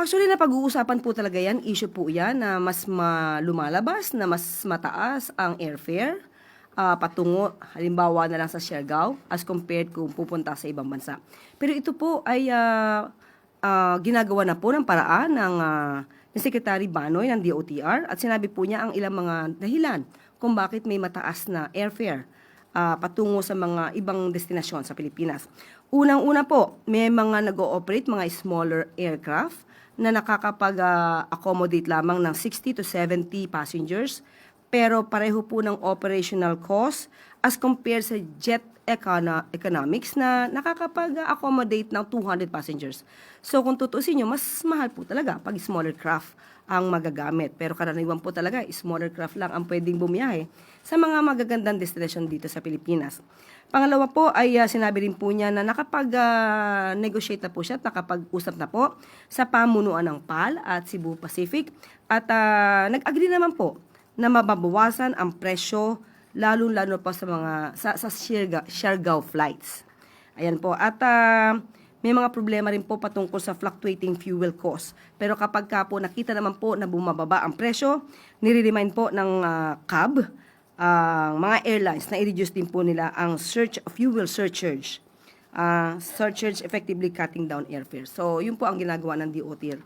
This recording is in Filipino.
Actually, napag-uusapan po talaga yan, issue po yan na mas lumalabas, na mas mataas ang airfare patungo, halimbawa na lang sa Siargao as compared kung pupunta sa ibang bansa. Pero ito po ay ginagawa na po ng paraan ni Secretary Banoy ng DOTR at sinabi po niya ang ilang mga dahilan kung bakit may mataas na airfare patungo sa mga ibang destinasyon sa Pilipinas. Unang-una po, may mga nag-ooperate, mga smaller aircraft na nakakapag-accommodate lamang ng 60 to 70 passengers, pero pareho po ng operational cost as compared sa jet economics na nakakapag-accommodate ng 200 passengers. So kung tutuusin nyo, mas mahal po talaga pag smaller craft ang magagamit. Pero karaniwan po talaga, smaller craft lang ang pwedeng bumiyahe sa mga magagandang destination dito sa Pilipinas. Pangalawa po ay sinabi rin po niya na nakapag-negotiate na po siya at nakapag-usap na po sa pamunuan ng PAL at Cebu Pacific at nag-agree naman po na mababawasan ang presyo lalo-lalo pa sa mga sa Siargao flights. Ayan po. At may mga problema rin po patungkol sa fluctuating fuel cost. Pero kapag ka po nakita naman po na bumababa ang presyo, nire-remind po ng CAB, mga airlines na i-reduce din po nila ang fuel surcharge. Surcharge effectively cutting down airfare. So, yun po ang ginagawa ng DOTR